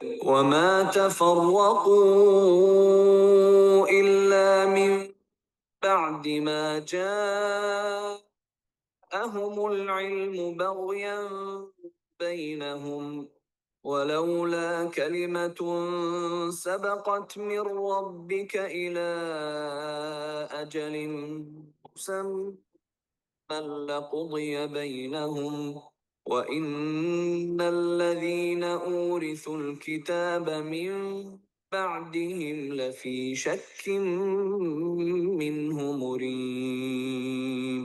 وما تفرقوا إلا من بعد ما جاءهم العلم بغيا بينهم ولولا كلمة سبقت من ربك إلى أجل مسمى لقضي بينهم وإن الذين أورثوا الكتاب من بعدهم لفي شك منه مريب.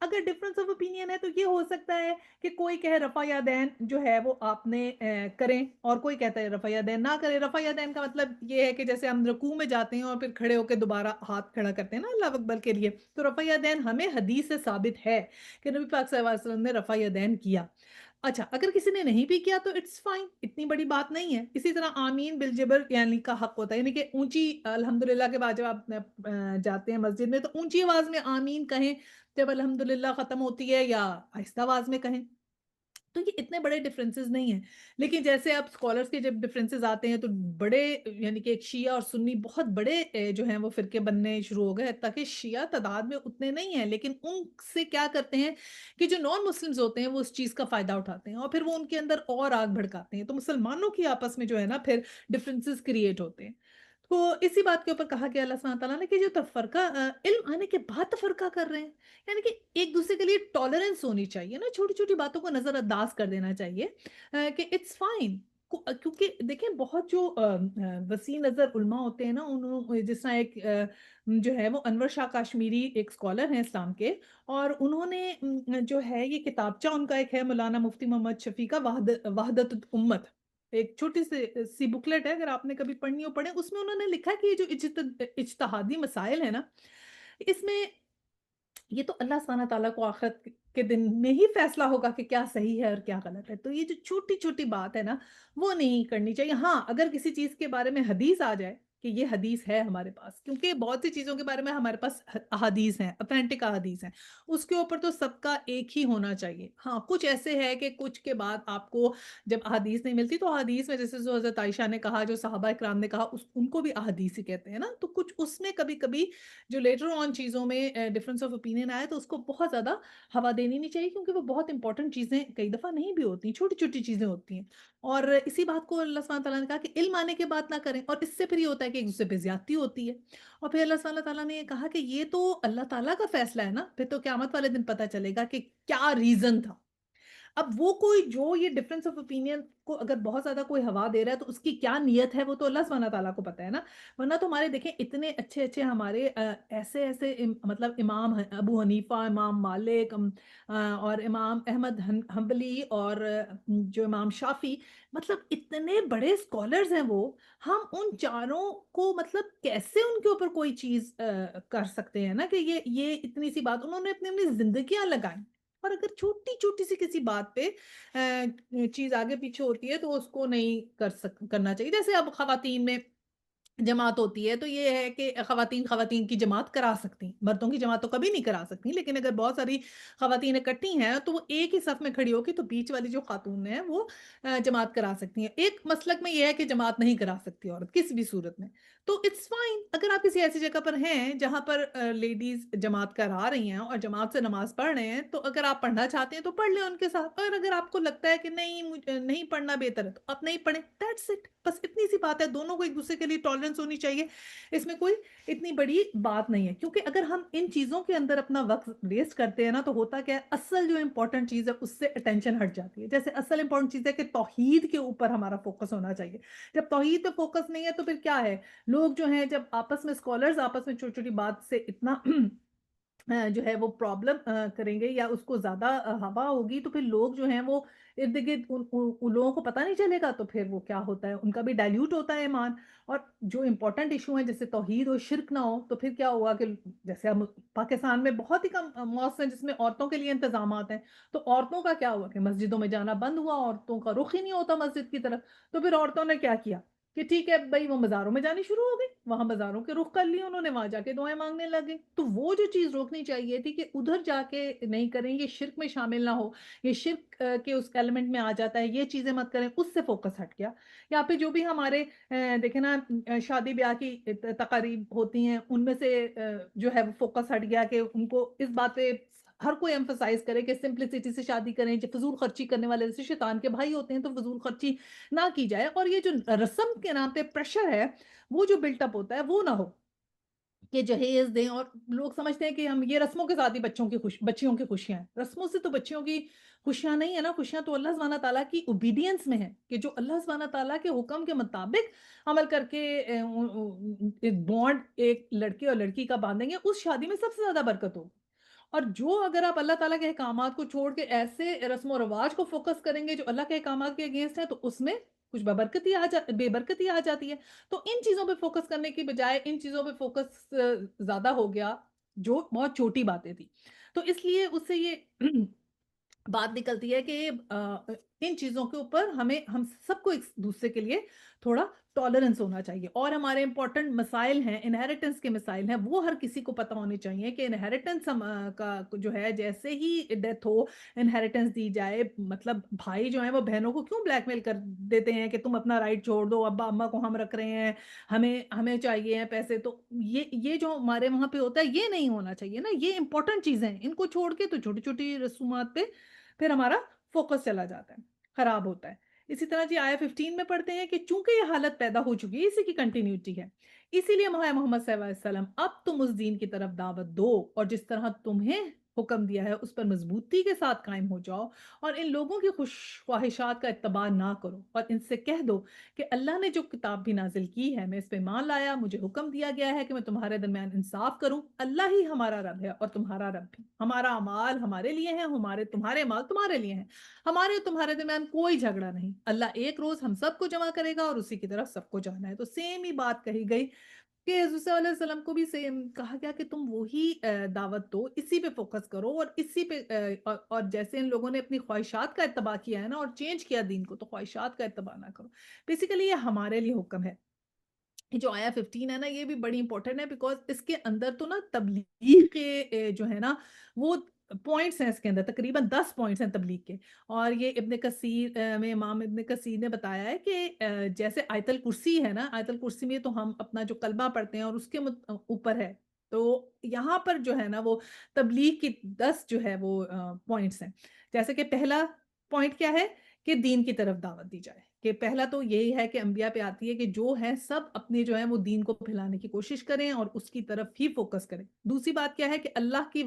اگر ڈفرینس آف اوپینین ہے تو یہ ہو سکتا ہے کہ کوئی کہے رفع یدین جو ہے وہ آپ نے کریں، اور کوئی کہتا ہے رفع یدین نہ کریں۔ رفع یدین کا مطلب یہ ہے کہ جیسے ہم رکوع میں جاتے ہیں اور پھر کھڑے ہو کے دوبارہ ہاتھ کھڑا کرتے ہیں نا اللہ اکبر کے لیے، تو رفع یدین ہمیں حدیث سے ثابت ہے کہ نبی پاک صلی اللہ علیہ وسلم نے رفع یدین کیا۔ اچھا اگر کسی نے نہیں بھی کیا تو اٹس فائن، اتنی بڑی بات نہیں ہے۔ اسی طرح آمین بالجبر یعنی کا حق ہوتا ہے، یعنی کہ اونچی الحمدللہ کے بعد جب آپ جاتے ہیں مسجد میں تو اونچی آواز میں آمین کہیں جب الحمدللہ ختم ہوتی ہے، یا آہستہ آواز میں کہیں۔ تو یہ اتنے بڑے ڈفرینسز نہیں ہیں، لیکن جیسے اب اسکالرس کے جب ڈفرینسز آتے ہیں تو بڑے، یعنی کہ ایک شیعہ اور سنی بہت بڑے جو ہیں وہ فرقے بننے شروع ہو گئے، تاکہ شیعہ تعداد میں اتنے نہیں ہیں، لیکن ان سے کیا کرتے ہیں کہ جو نان مسلمز ہوتے ہیں وہ اس چیز کا فائدہ اٹھاتے ہیں اور پھر وہ ان کے اندر اور آگ بھڑکاتے ہیں، تو مسلمانوں کی آپس میں جو ہے نا پھر ڈفرینسز کریٹ ہوتے ہیں۔ تو اسی بات کے اوپر کہا گیا اللہ سبحانہ تعالیٰ نے کہ جو تفرقہ علم آنے کے بعد تفرقہ کر رہے ہیں، یعنی کہ ایک دوسرے کے لیے ٹالرنس ہونی چاہیے نا، چھوٹی چھوٹی باتوں کو نظر انداز کر دینا چاہیے کہ اٹس فائن۔ کیونکہ دیکھیں بہت جو وسیع نظر علماء ہوتے ہیں نا، انہوں جس طرح ایک جو ہے وہ انور شاہ کاشمیری ایک اسکالر ہیں اسلام کے، اور انہوں نے جو ہے یہ کتابچہ ان کا ایک ہے مولانا مفتی محمد شفیع کا وحدت الامت، ایک چھوٹی سی بکلیٹ ہے، اگر آپ نے کبھی پڑھنی ہو پڑھیں، اس میں انہوں نے لکھا کہ یہ جو اجتہادی مسائل ہیں نا، اس میں یہ تو اللہ سبحانہ تعالیٰ کو آخرت کے دن میں ہی فیصلہ ہوگا کہ کیا صحیح ہے اور کیا غلط ہے، تو یہ جو چھوٹی چھوٹی بات ہے نا وہ نہیں کرنی چاہیے۔ ہاں اگر کسی چیز کے بارے میں حدیث آ جائے کہ یہ حدیث ہے ہمارے پاس، کیونکہ بہت سی چیزوں کے بارے میں ہمارے پاس احادیث ہیں، اوتھینٹک احادیث ہیں، اس کے اوپر تو سب کا ایک ہی ہونا چاہیے۔ ہاں کچھ ایسے ہے کہ کچھ کے بعد آپ کو جب احادیث نہیں ملتی تو احادیث میں جیسے جو حضرت عائشہ نے کہا، جو صحابہ اکرام نے کہا، ان کو بھی احادیث ہی کہتے ہیں نا، تو کچھ اس میں کبھی کبھی جو لیٹر آن چیزوں میں ڈفرینس آف اوپینین آئے تو اس کو بہت زیادہ ہوا دینی نہیں چاہیے، کیونکہ وہ بہت امپورٹنٹ چیزیں کئی دفعہ نہیں بھی ہوتی، چھوٹی چھوٹی چیزیں ہوتی ہیں۔ اور اسی بات کو اللہ سبحانہ تعالیٰ نے کہا کہ علم آنے کے بعد نہ کریں، اور اس سے پھر یہ ہوتا ہے کہ ایک دوسرے پہ زیادتی ہوتی ہے، اور پھر اللہ سبحانہ تعالیٰ نے یہ کہا کہ یہ تو اللہ تعالیٰ کا فیصلہ ہے نا، پھر تو قیامت والے دن پتہ چلے گا کہ کیا ریزن تھا۔ اب وہ کوئی جو یہ ڈفرینس آف اوپینین کو اگر بہت زیادہ کوئی ہوا دے رہا ہے تو اس کی کیا نیت ہے وہ تو اللہ سبحانہ تعالیٰ کو پتہ ہے نا، ورنہ تو ہمارے دیکھیں اتنے اچھے اچھے ہمارے ایسے ایسے مطلب امام ہیں، ابو حنیفہ، امام مالک، اور امام احمد حنبلی، اور جو امام شافی، مطلب اتنے بڑے اسکالرز ہیں وہ، ہم ان چاروں کو مطلب کیسے ان کے اوپر کوئی چیز کر سکتے ہیں نا کہ یہ اتنی سی بات انہوں نے اپنی اپنی زندگیاں لگائیں، اور اگر چھوٹی چھوٹی سی کسی بات پہ چیز آگے پیچھے ہوتی ہے تو اس کو نہیں کرنا چاہیے۔ جیسے اب خواتین میں جماعت ہوتی ہے تو یہ ہے کہ خواتین خواتین کی جماعت کرا سکتی ہیں، مردوں کی جماعت تو کبھی نہیں کرا سکتی، لیکن اگر بہت ساری خواتین اکٹھی ہیں تو وہ ایک ہی صف میں کھڑی ہوگی تو بیچ والی جو خاتون ہیں وہ جماعت کرا سکتی ہیں۔ ایک مسلک میں یہ ہے کہ جماعت نہیں کرا سکتی عورت کسی بھی صورت میں، تو اٹس فائن اگر آپ کسی ایسی جگہ پر ہیں جہاں پر لیڈیز جماعت کرا رہی ہیں اور جماعت سے نماز پڑھ رہے ہیں، تو اگر آپ پڑھنا چاہتے ہیں تو پڑھ لیں ان کے ساتھ، اور اگر آپ کو لگتا ہے کہ نہیں مجھے نہیں پڑھنا بہتر ہے تو آپ نہیں پڑھیں، دیٹس اٹ، بس اتنی سی بات ہے، دونوں کو ایک دوسرے کے لیے ٹالرنس ہونی چاہیے، اس میں کوئی اتنی بڑی بات نہیں ہے، کیونکہ اگر ہم ان چیزوں کے اندر اپنا وقت ویسٹ کرتے ہیں نا تو ہوتا کیا ہے، اصل جو امپورٹنٹ چیز ہے اس سے اٹینشن ہٹ جاتی ہے۔ جیسے اصل امپورٹنٹ چیز ہے کہ توحید کے اوپر ہمارا فوکس ہونا چاہیے، جب توحید پہ فوکس نہیں ہے تو پھر کیا ہے، لوگ جو ہیں جب آپس میں اسکالرز آپس میں چھوٹی چھوٹی بات سے اتنا جو ہے وہ پرابلم کریں گے یا اس کو زیادہ ہوا ہوگی تو پھر لوگ جو ہیں وہ ارد گرد ان لوگوں کو پتہ نہیں چلے گا، تو پھر وہ کیا ہوتا ہے، ان کا بھی ڈائلیوٹ ہوتا ہے ایمان، اور جو امپورٹنٹ ایشو ہیں جیسے توحید اور شرک نہ ہو تو پھر کیا ہوا کہ جیسے ہم پاکستان میں بہت ہی کم مؤسسے ہیں جس میں عورتوں کے لیے انتظامات ہیں، تو عورتوں کا کیا ہوا کہ مسجدوں میں جانا بند ہوا، عورتوں کا رخ ہی نہیں ہوتا مسجد کی طرف، تو پھر عورتوں نے کیا کیا کہ ٹھیک ہے بھائی وہ مزاروں میں جانی شروع ہو گئی، وہاں مزاروں کے رخ کر لیے انہوں نے، وہاں جا کے دعائیں مانگنے لگے، تو وہ جو چیز روکنی چاہیے تھی کہ ادھر جا کے نہیں کریں، یہ شرک میں شامل نہ ہو، یہ شرک کے اس ایلیمنٹ میں آ جاتا ہے، یہ چیزیں مت کریں، اس سے فوکس ہٹ گیا۔ یا پھر جو بھی ہمارے دیکھیں نا شادی بیاہ کی تقاریب ہوتی ہیں ان میں سے جو ہے وہ فوکس ہٹ گیا کہ ان کو اس بات پہ ہر کوئی ایمفسائز کرے کہ سمپلسٹی سے شادی کریں، جو فضول خرچی کرنے والے جیسے شیطان کے بھائی ہوتے ہیں تو فضول خرچی نہ کی جائے، اور یہ جو رسم کے نام پہ پریشر ہے وہ جو بلٹ اپ ہوتا ہے وہ نہ ہو کہ جہیز دیں، اور لوگ سمجھتے ہیں کہ ہم یہ رسموں کے ساتھ ہی بچیوں کی خوشیاں ہیں، رسموں سے تو بچیوں کی خوشیاں نہیں ہے نا، خوشیاں تو اللہ سبحانہ تعالیٰ کی اوبیڈینس میں ہے کہ جو اللہ سبحانہ تعالیٰ کے حکم کے مطابق عمل کر کے ایک بانڈ ایک لڑکے اور لڑکی کا باندھیں گے، اس شادی میں سب سے زیادہ برکت ہوگی، اور جو اگر آپ اللہ تعالیٰ کے احکامات کو چھوڑ کے ایسے رسم و رواج کو فوکس کریں گے جو اللہ کے احکامات کے اگینسٹ ہیں، تو اس میں کچھ بے برکتی آ جاتی ہے۔ تو ان چیزوں پہ فوکس کرنے کی بجائے ان چیزوں پہ فوکس زیادہ ہو گیا، جو بہت چھوٹی باتیں تھیں۔ تو اس لیے اس سے یہ بات نکلتی ہے کہ ان چیزوں کے اوپر ہم سب کو ایک دوسرے کے لیے تھوڑا ٹالرنس ہونا چاہیے، اور ہمارے امپورٹنٹ مسائل ہیں، انہیریٹنس کے مسائل ہیں، وہ ہر کسی کو پتہ ہونے چاہیے کہ انہیریٹنس کا جو ہے جیسے ہی ڈیتھ ہو انہیریٹنس دی جائے، مطلب بھائی جو ہیں وہ بہنوں کو کیوں بلیک میل کر دیتے ہیں کہ تم اپنا رائٹ چھوڑ دو، ابا اماں کو ہم رکھ رہے ہیں، ہمیں چاہیے ہیں پیسے، تو یہ جو ہمارے وہاں پہ ہوتا ہے یہ نہیں ہونا چاہیے نا، یہ امپورٹنٹ چیزیں ہیں، ان کو چھوڑ کے تو چھوٹی چھوٹی رسومات پہ پھر ہمارا فوکس چلا جاتا ہے، خراب ہوتا ہے۔ اسی طرح جی آیہ 15 میں پڑھتے ہیں کہ چونکہ یہ حالت پیدا ہو چکی ہے، اسی کی کنٹینیوٹی ہے، اسی لیے محمد صلی اللہ علیہ وسلم اب تم اس دین کی طرف دعوت دو، اور جس طرح تمہیں حکم دیا ہے اس پر مضبوطی کے ساتھ قائم ہو جاؤ، اور ان لوگوں کی خوش خواہشات کا اتباع نہ کرو، اور ان سے کہہ دو کہ اللہ نے جو کتاب بھی نازل کی ہے میں اس پہ ایمان لایا، مجھے حکم دیا گیا ہے کہ میں تمہارے درمیان انصاف کروں، اللہ ہی ہمارا رب ہے اور تمہارا رب بھی، ہمارا اعمال ہمارے لیے ہیں، تمہارے اعمال تمہارے لیے ہیں، ہمارے اور تمہارے درمیان کوئی جھگڑا نہیں، اللہ ایک روز ہم سب کو جمع کرے گا اور اسی کی طرف سب کو جانا ہے۔ تو سیم ہی بات کہی گئی کہ حضور صلی اللہ علیہ وسلم کو بھی سیم کہا گیا کہ تم وہی دعوت دو، اسی پہ فوکس کرو، اور اسی پہ اور جیسے ان لوگوں نے اپنی خواہشات کا اتباع کیا ہے نا اور چینج کیا دین کو، تو خواہشات کا اتباع نہ کرو۔ بیسیکلی یہ ہمارے لیے حکم ہے۔ یہ جو آیا 15 ہے نا یہ بھی بڑی امپورٹنٹ ہے، بیکاز اس کے اندر تو نا تبلیغ کے جو ہے نا وہ پوائنٹس ہیں، اس کے اندر تقریباً 10 پوائنٹس ہیں تبلیغ کے، اور یہ ابن کثیر میں امام ابن کثیر نے بتایا ہے کہ جیسے آیت الکرسی ہے نا، آیت الکرسی میں تو ہم اپنا جو کلمہ پڑھتے ہیں اور اس کے اوپر ہے، تو یہاں پر جو ہے نا وہ تبلیغ کی 10 جو ہے وہ پوائنٹس ہیں، جیسے کہ پہلا پوائنٹ کیا ہے کہ دین کی طرف دعوت دی جائے، کہ پہلا تو یہی ہے کہ انبیاء پہ آتی ہے کہ جو ہے سب اپنے جو ہے وہ دین کو پھیلانے کی کوشش کریں اور اس کی طرف ہی فوکس کریں۔ دوسری بات کیا ہے کہ اللہ کی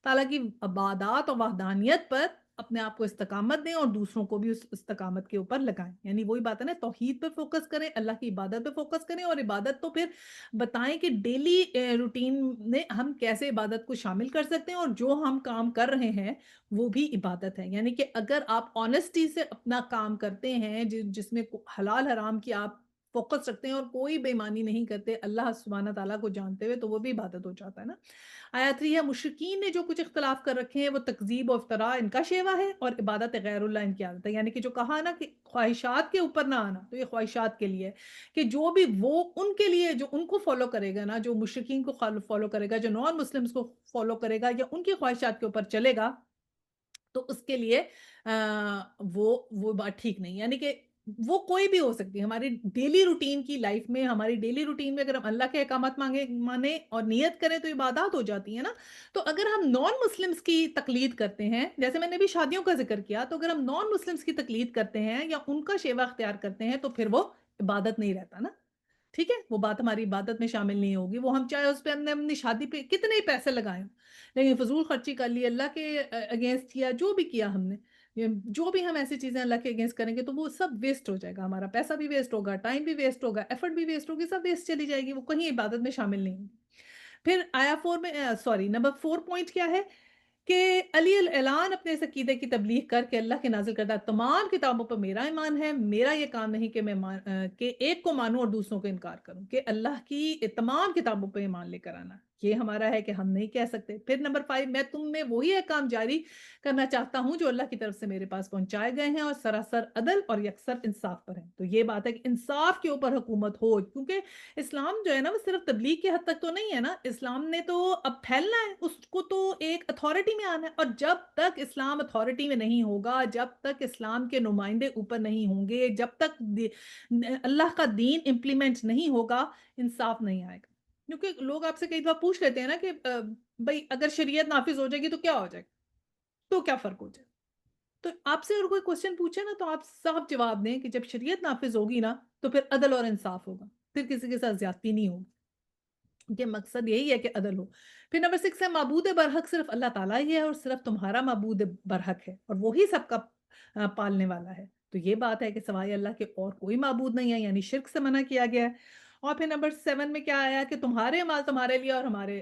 تعالیٰ کی عبادات اور وحدانیت پر اپنے آپ کو استقامت دیں اور دوسروں کو بھی اس استقامت کے اوپر لگائیں، یعنی وہی بات ہے نا، توحید پہ فوکس کریں، اللہ کی عبادت پہ فوکس کریں، اور عبادت تو پھر بتائیں کہ ڈیلی روٹین میں ہم کیسے عبادت کو شامل کر سکتے ہیں، اور جو ہم کام کر رہے ہیں وہ بھی عبادت ہے، یعنی کہ اگر آپ آنےسٹی سے اپنا کام کرتے ہیں جس میں حلال حرام کی آپ فوکس رکھتے ہیں اور کوئی بے ایمانی نہیں کرتے اللہ سبحانہ تعالیٰ کو جانتے ہوئے، تو وہ بھی عبادت ہو جاتا ہے نا۔ آیت 3 ہے مشرکین نے جو کچھ اختلاف کر رکھے ہیں وہ تکذیب و افتراء ان کا شیوا ہے، اور عبادت غیر اللہ ان کی عادت ہے، یعنی کہ جو کہا نا کہ خواہشات کے اوپر نہ آنا، تو یہ خواہشات کے لیے کہ جو بھی وہ ان کے لیے جو ان کو فالو کرے گا نا، جو مشرکین کو فالو کرے گا، جو نان مسلمز کو فالو کرے گا یا ان کی خواہشات کے اوپر چلے گا، تو اس کے لیے وہ بات ٹھیک نہیں، یعنی کہ وہ کوئی بھی ہو سکتی ہے، ہماری ڈیلی روٹین کی لائف میں، ہماری ڈیلی روٹین میں اگر ہم اللہ کے احکامات مانیں اور نیت کریں تو عبادات ہو جاتی ہے نا۔ تو اگر ہم نان مسلمز کی تقلید کرتے ہیں، جیسے میں نے بھی شادیوں کا ذکر کیا، تو اگر ہم نان مسلمز کی تقلید کرتے ہیں یا ان کا شیوا اختیار کرتے ہیں تو پھر وہ عبادت نہیں رہتا نا، ٹھیک ہے؟ وہ بات ہماری عبادت میں شامل نہیں ہوگی، وہ ہم چاہے اس پہ ہم نے اپنی شادی پہ کتنے ہی پیسے لگائیں، لیکن فضول خرچی کر لی اللہ کے اگینسٹ کیا، جو بھی کیا ہم نے، جو بھی ہم ایسی چیزیں اللہ کے اگینسٹ کریں گے تو وہ سب ویسٹ ہو جائے گا، ہمارا پیسہ بھی ویسٹ ہوگا، ٹائم بھی ویسٹ ہوگا، ایفرٹ بھی ویسٹ ہوگی، سب ویسٹ چلی جائے گی، وہ کہیں عبادت میں شامل نہیں ہوگی۔ پھر آیا 4 میں سوری نمبر 4 پوائنٹ کیا ہے کہ علی الاعلان اپنے اس عقیدے کی تبلیغ کر کے اللہ کے نازل کردہ تمام کتابوں پر میرا ایمان ہے، میرا یہ کام نہیں کہ کہ ایک کو مانوں اور دوسروں کو انکار کروں، کہ اللہ کی تمام کتابوں پہ ایمان لے کر آنا، یہ ہمارا ہے کہ ہم نہیں کہہ سکتے۔ پھر نمبر 5 میں تم میں وہی احکام جاری کرنا چاہتا ہوں جو اللہ کی طرف سے میرے پاس پہنچائے گئے ہیں اور سراسر عدل اور یکسر انصاف پر ہیں، تو یہ بات ہے کہ انصاف کے اوپر حکومت ہو، کیونکہ اسلام جو ہے نا وہ صرف تبلیغ کے حد تک تو نہیں ہے نا، اسلام نے تو اب پھیلنا ہے، اس کو تو ایک اتھارٹی میں آنا ہے، اور جب تک اسلام اتھارٹی میں نہیں ہوگا، جب تک اسلام کے نمائندے اوپر نہیں ہوں گے، جب تک اللہ کا دین امپلیمنٹ نہیں ہوگا، انصاف نہیں آئے گا۔ کیونکہ لوگ آپ سے کئی دفعہ پوچھ لیتے ہیں نا کہ بھئی اگر شریعت نافذ ہو جائے گی تو کیا ہو جائے گا، تو کیا فرق ہو جائے گا؟ تو آپ سے اگر کوئی کوشچن پوچھے نا تو آپ صاف جواب دیں کہ جب شریعت نافذ ہوگی نا تو پھر عدل اور انصاف ہوگا، پھر کسی کے ساتھ زیادتی نہیں ہوگی، کہ مقصد یہی ہے کہ عدل ہو۔ پھر نمبر 6 ہے معبود برحق صرف اللہ تعالیٰ ہی ہے اور صرف تمہارا معبود برحق ہے اور وہی سب کا پالنے والا ہے، تو یہ بات ہے کہ سوائے اللہ کے اور کوئی معبود نہیں ہے، یعنی شرک سے منع کیا گیا ہے۔ اور پھر نمبر 7 میں کیا آیا کہ تمہارے مال تمہارے لیے اور ہمارے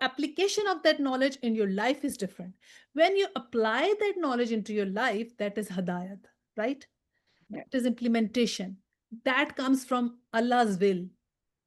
application of that knowledge in your life is different. When you apply that knowledge into your life, that is hadayat, right? That is implementation. That comes from Allah's will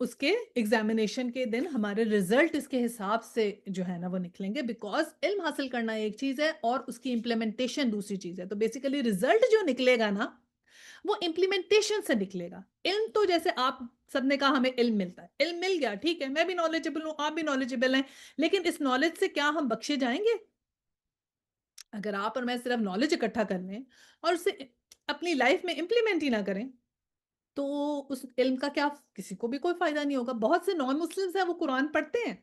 اس کے ایگزامینیشن کے دن ہمارے ریزلٹ اس کے حساب سے جو ہے نا وہ نکلیں گے، بیکاز علم حاصل کرنا ایک چیز ہے اور اس کی امپلیمنٹیشن دوسری چیز ہے. تو بیسیکلی ریزلٹ جو نکلے گا نا وہ امپلیمنٹیشن سے نکلے گا. علم تو جیسے آپ سب نے کہا ہمیں علم ملتا ہے، علم مل گیا ٹھیک ہے، میں بھی نالجبل ہوں، آپ بھی نالجبل ہیں، لیکن اس نالج سے کیا ہم بخشے جائیں گے؟ اگر آپ اور میں صرف نالج اکٹھا کر لیں اور اسے اپنی لائف میں امپلیمنٹ ہی نہ کریں تو اس علم کا کیا، کسی کو بھی کوئی فائدہ نہیں ہوگا. بہت سے نان مسلمز ہیں وہ قرآن پڑھتے ہیں،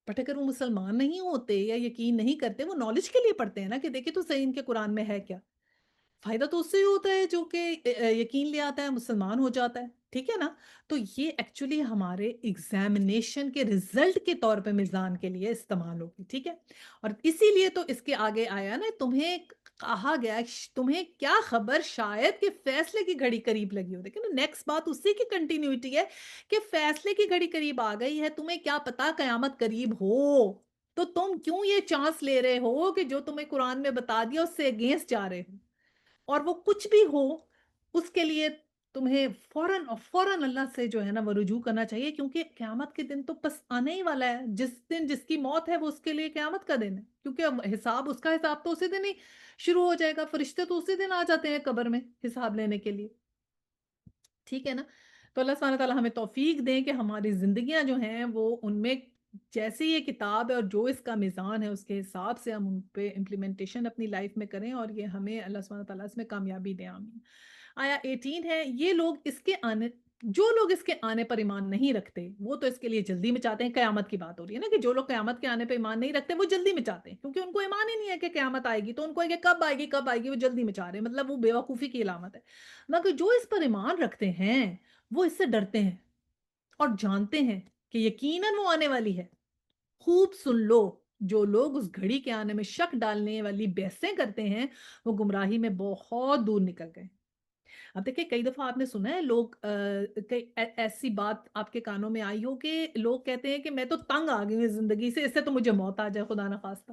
بٹ اگر وہ مسلمان نہیں ہوتے یا یقین نہیں کرتے، وہ نالج کے لیے پڑھتے ہیں نا کہ دیکھیں تو صحیح ان کے قرآن میں ہے کیا. فائدہ تو اس سے ہی ہوتا ہے جو کہ یقین لے آتا ہے، مسلمان ہو جاتا ہے، ٹھیک ہے نا. تو یہ ایکچولی ہمارے ایگزامینیشن کے رزلٹ کے طور پہ میزان کے لیے استعمال ہوگی، ٹھیک ہے. اور اسی لیے تو اس کے آگے آیا نا، تمہیں کہا گیا تمہیں کیا خبر شاید کہ فیصلے کی گھڑی قریب لگی ہو. دیکھیں نا نیکسٹ بات اسی کی کنٹینیوٹی ہے کہ فیصلے کی گھڑی قریب آ گئی ہے، تمہیں کیا پتا قیامت قریب ہو، تو تم کیوں یہ چانس لے رہے ہو کہ جو تمہیں قرآن میں بتا دیا اس سے اگینسٹ جا رہے ہو. اور وہ کچھ بھی ہو اس کے لیے تمہیں فوراً اور فوراً اللہ سے جو ہے نا وہ رجوع کرنا چاہیے، کیونکہ قیامت کے دن تو بس آنے ہی والا ہے. جس دن جس کی موت ہے وہ اس کے لیے قیامت کا دن ہے، کیونکہ حساب اس کا حساب تو اسی دن ہی شروع ہو جائے گا. فرشتے تو اسی دن آ جاتے ہیں قبر میں حساب لینے کے لیے، ٹھیک ہے نا. تو اللہ سبحانہ تعالیٰ ہمیں توفیق دیں کہ ہماری زندگیاں جو ہیں وہ ان میں جیسی یہ کتاب ہے اور جو اس کا میزان ہے اس کے حساب سے ہم ان پہ امپلیمنٹیشن اپنی لائف میں کریں، اور یہ ہمیں اللہ سبحانہ تعالیٰ اس میں کامیابی دیں، آمین. آیا 18 ہے، یہ لوگ اس کے آنے، جو لوگ اس کے آنے پر ایمان نہیں رکھتے وہ تو اس کے لیے جلدی مچاتے ہیں. قیامت کی بات ہو رہی ہے نا کہ جو لوگ قیامت کے آنے پہ ایمان نہیں رکھتے وہ جلدی مچاتے ہیں، کیونکہ ان کو ایمان ہی نہیں ہے کہ قیامت آئے گی. تو ان کو ہے کہ کب آئے گی کب آئے گی، وہ جلدی مچا رہے ہیں، مطلب وہ بے وقوفی کی علامت ہے. مگر جو اس پر ایمان رکھتے ہیں وہ اس سے ڈرتے ہیں اور جانتے ہیں کہ یقیناً وہ آنے والی ہے. خوب سن لو، جو لوگ اس گھڑی کے آنے میں شک ڈالنے والی بحثیں کرتے ہیں وہ گمراہی میں بہت دور نکل گئے. اب دیکھیں کئی دفعہ آپ نے سنا ہے لوگ ایسی بات آپ کے کانوں میں آئی ہو کہ لوگ کہتے ہیں کہ میں تو تنگ آ گئی ہوں زندگی سے، اس سے تو مجھے موت آ جائے خدا نہ خواستہ.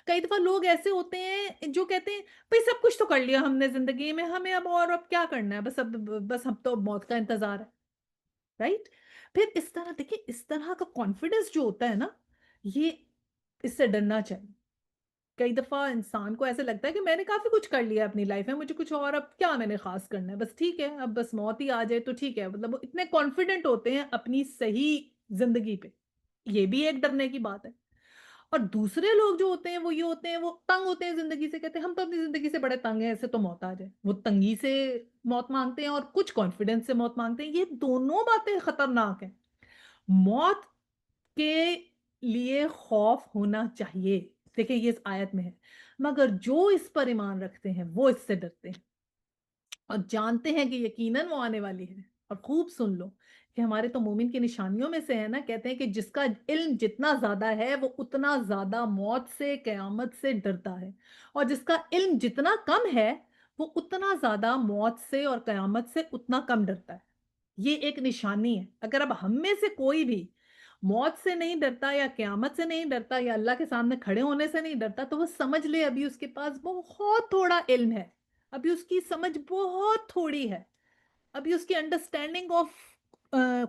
کئی دفعہ لوگ ایسے ہوتے ہیں جو کہتے ہیں بھئی سب کچھ تو کر لیا ہم نے زندگی میں، ہمیں اب کیا کرنا ہے، بس اب تو موت کا انتظار ہے، رائٹ. پھر اس طرح دیکھیں اس طرح کا کانفیڈنس جو ہوتا ہے نا، یہ اس سے ڈرنا چاہیے. کئی دفعہ انسان کو ایسے لگتا ہے کہ میں نے کافی کچھ کر لیا اپنی لائف میں، مجھے کچھ اور اب کیا میں نے خاص کرنا ہے، بس ٹھیک ہے اب بس موت ہی آ جائے تو ٹھیک ہے. مطلب وہ اتنے کانفیڈنٹ ہوتے ہیں اپنی صحیح زندگی پہ، یہ بھی ایک ڈرنے کی بات ہے. اور دوسرے لوگ جو ہوتے ہیں وہ یہ ہوتے ہیں، وہ تنگ ہوتے ہیں زندگی سے، کہتے ہیں ہم تو اپنی زندگی سے بڑے تنگ ہیں، ایسے تو موت آ جائے. وہ تنگی سے موت مانگتے ہیں اور کچھ کانفیڈنس سے موت مانگتے ہیں. یہ دونوں باتیں خطرناک ہیں. موت کے لیے خوف ہونا چاہیے، دیکھیں یہ اس آیت میں ہے، مگر جو اس پر ایمان رکھتے ہیں وہ اس سے ڈرتے ہیں اور جانتے ہیں کہ یقیناً وہ آنے والی ہے. اور خوب سن لو کہ ہمارے تو مومن کی نشانیوں میں سے ہے نا، کہتے ہیں کہ جس کا علم جتنا زیادہ ہے وہ اتنا زیادہ موت سے قیامت سے ڈرتا ہے، اور جس کا علم جتنا کم ہے وہ اتنا زیادہ موت سے اور قیامت سے اتنا کم ڈرتا ہے. یہ ایک نشانی ہے. اگر اب ہم میں سے کوئی بھی موت سے نہیں ڈرتا یا قیامت سے نہیں ڈرتا یا اللہ کے سامنے کھڑے ہونے سے نہیں ڈرتا تو وہ سمجھ لے ابھی اس کے پاس بہت تھوڑا علم ہے، ابھی اس کی سمجھ بہت تھوڑی ہے، ابھی اس کی انڈرسٹینڈنگ آف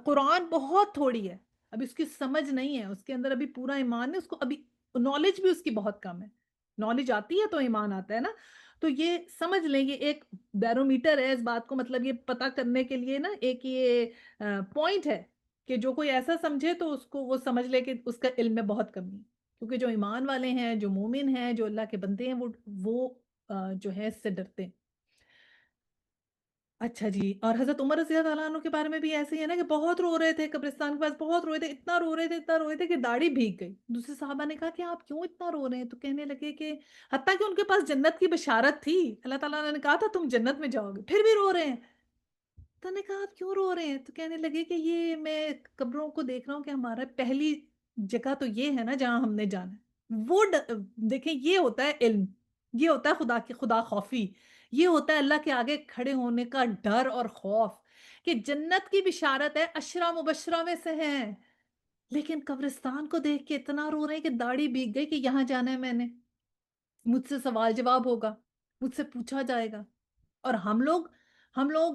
قرآن بہت تھوڑی ہے، ابھی اس کی سمجھ نہیں ہے، اس کے اندر ابھی پورا ایمان نہیں، اس کو ابھی نالج بھی اس کی بہت کم ہے. نالج آتی ہے تو ایمان آتا ہے نا. تو یہ سمجھ لیں، یہ ایک بیرومیٹر ہے اس بات کو، مطلب یہ پتا کرنے کے لیے نا ایک یہ پوائنٹ ہے کہ جو کوئی ایسا سمجھے تو اس کو وہ سمجھ لے کہ اس کا علم میں بہت کمی ہے. کیونکہ جو ایمان والے ہیں، جو مومن ہیں، جو اللہ کے بندے ہیں، وہ جو ہے اس سے ڈرتے ہیں. اچھا جی. اور حضرت عمر رضی اللہ عنہ کے بارے میں بھی ایسے ہی ہے نا کہ بہت رو رہے تھے قبرستان کے پاس، بہت رو رہے تھے، اتنا رو رہے تھے اتنا رو رہے تھے کہ داڑھی بھیگ گئی. دوسرے صحابہ نے کہا کہ آپ کیوں اتنا رو رہے ہیں؟ تو کہنے لگے کہ حتیٰ کہ ان کے پاس جنت کی بشارت تھی، اللہ تعالیٰ نے کہا تھا تم جنت میں جاؤ گے، پھر بھی رو رہے ہیں. تو نے کہا آپ کیوں رو رہے ہیں؟ تو کہنے لگے کہ یہ میں قبروں کو دیکھ رہا ہوں کہ ہمارا پہلی جگہ تو یہ ہے نا جہاں ہم نے جانا ہے. دیکھیں یہ ہوتا ہے علم، یہ ہوتا ہے خدا کی خدا خوفی، یہ ہوتا ہے اللہ کے آگے کھڑے ہونے کا ڈر اور خوف کہ جنت کی بشارت ہے، عشرہ مبشرہ میں سے ہیں، لیکن قبرستان کو دیکھ کے اتنا رو رہے ہیں کہ داڑھی بھیگ گئی کہ یہاں جانا ہے میں نے، مجھ سے سوال جواب ہوگا، مجھ سے پوچھا جائے گا. اور ہم لوگ